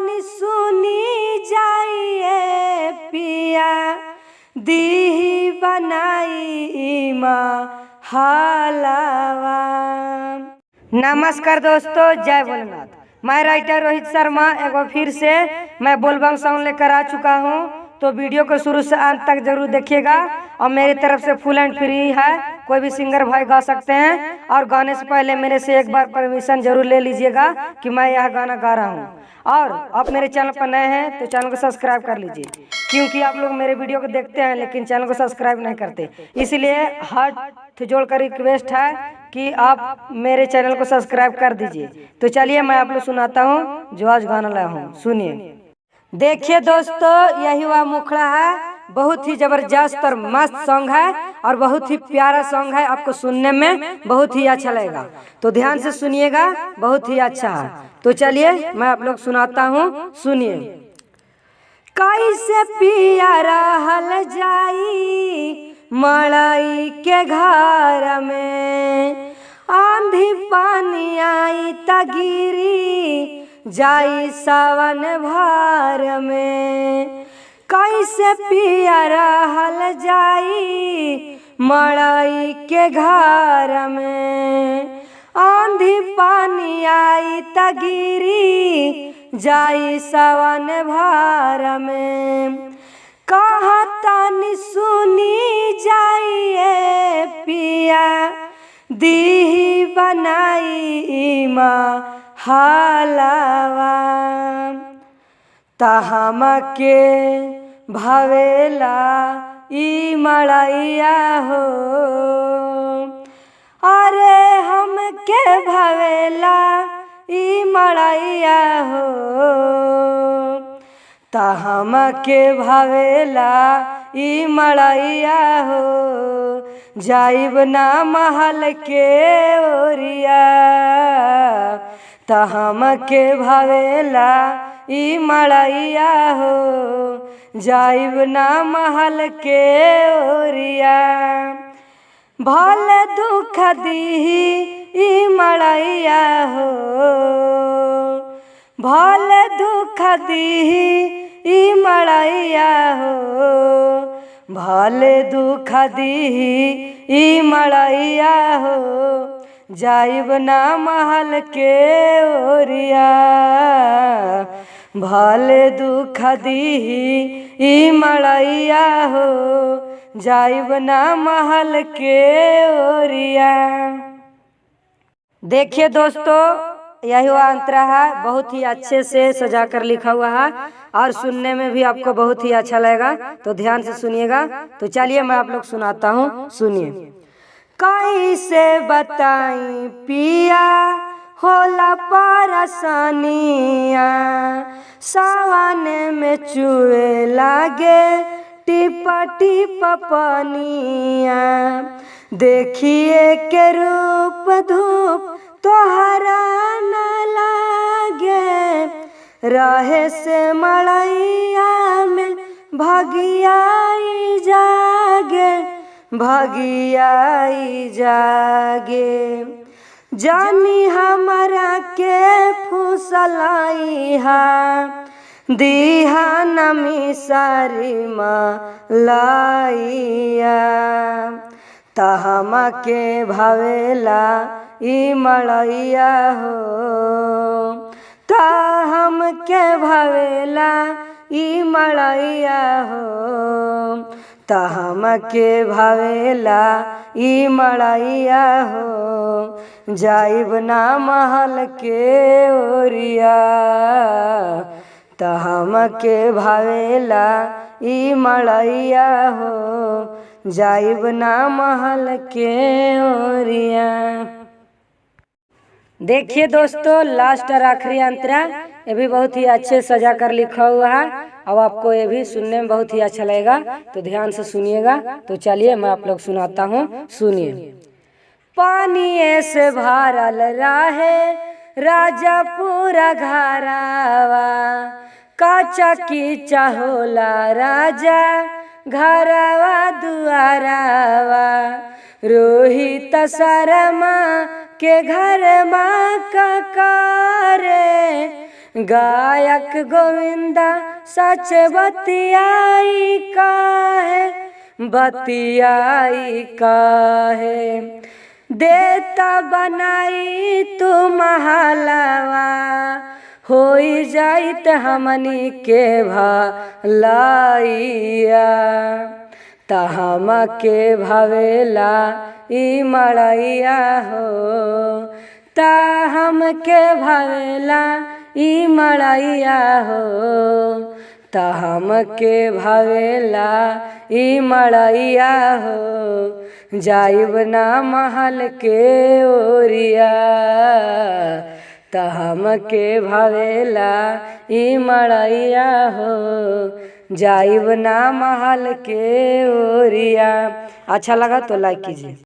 तानी सुनी जाइए पिया दीही बनाई माँ हालावा। नमस्कार दोस्तों, जय भोलेनाथ। मैं राइटर रोहित शर्मा एक बार फिर से मैं बोलबम सॉन्ग लेकर आ चुका हूँ। तो वीडियो को शुरू से अंत तक जरूर देखिएगा। और मेरी तरफ से फुल एंड फ्री है, कोई भी सिंगर भाई गा सकते हैं। और गाने से पहले मेरे से एक बार परमिशन जरूर ले लीजिएगा कि मैं यह गाना गा रहा हूँ। और आप मेरे चैनल पर नए हैं तो चैनल को सब्सक्राइब कर लीजिए, क्योंकि आप लोग मेरे वीडियो को देखते हैं लेकिन चैनल को सब्सक्राइब नहीं करते। इसलिए हाथ जोड़कर रिक्वेस्ट है कि आप मेरे चैनल को सब्सक्राइब कर दीजिए। तो चलिए मैं आप लोग सुनाता हूँ जो आज गाना लाया हूँ, सुनिए। देखिए दोस्तों, यही वह मुखड़ा है, बहुत ही जबरदस्त और मस्त सॉन्ग है और बहुत ही प्यारा सॉन्ग है। आपको सुनने में बहुत ही अच्छा लगेगा, तो ध्यान से सुनिएगा, बहुत ही अच्छा है। तो चलिए मैं आप लोग सुनाता हूँ, सुनिए। कैसे पिया रहल जाई मड़ई के घर में, आंधी पानी आई त गिरी जाई सावन भर में। कैसे पिया रहल जाई मड़ई के घर में, आंधी पानी आई त गिरी जाई सावन भर में। कहतानी सुनी जाइए पिया दीही बनाई माँ हालावा। तहम के भवेला ई मड़ैया हो, अरे हम के भवेला ई मड़ैया हो। तहम के भवेला ई मड़ैया हो, जाइब ना महल के ओरिया। तहम के भवेला ई मड़ैया हो, जाइब ना महल के ओरिया। भले दुख दीही ई मड़ैया हो, भले दुख दीही ई मड़ैया हो, भले दुख दीही ई मड़ैया हो, जाइब ना महल के ओरिया। भले दुख दीही ई मड़ैया हो, जाइब ना महल के ओरिया। देखिए दोस्तों, यही हुआ अंतरा है, बहुत ही अच्छे से सजा कर लिखा हुआ है और सुनने में भी आपको बहुत ही अच्छा लगेगा। तो ध्यान से सुनिएगा। तो चलिए मैं आप लोग सुनाता हूँ, सुनिए। कैसे बताई पिया होला परसानिया, सावन में चुए लागे टिप टिप पनिया। देखिए के रूप धूप तोहरा न लागे, रहे से मड़ैया में भगियाई जागे, भगियाई जागे। जानी हमरा के फुसलाई हा, दीहा नमी सारी लाइया। तहम के भवेला ई मड़ैया हो, तहम के भवेला ई मड़ैया हो, तहम के भवेला ई मड़ैया हो, जाइब ना महल के ओरिया। तहम के भवेला ई मड़ैया हो, जाइब ना महल के ओरिया। देखिए दोस्तों, लास्ट और आखिरी अंतरा ये भी बहुत ही अच्छे सजा कर लिखा हुआ है। अब आपको ये भी सुनने में बहुत ही अच्छा लगेगा, तो ध्यान से सुनिएगा। तो चलिए मैं आप लोग सुनाता हूँ, सुनिए। पानी से भरल रहे राजापुरा घरावा, काचा कीचा होला राजा घरवा दुआरावा। रोहित शर्मा के घर माँ का करे गायक गोविंदा सच बतियाई काहे, बतियाई काहे। देता बनाई तू महलवा, होई जाइत हमनी के भलाइया। त हमके भावेला ई मड़ैया हो, त हमके भावेला ई मड़ैया हो, त हमके भावेला ई मड़ैया हो। जाइब ना महल के ओरिया, त हमके भावेला ई मड़ैया हो। जाइब ना महल के ओरिया। अच्छा लगा तो लाइक कीजिए।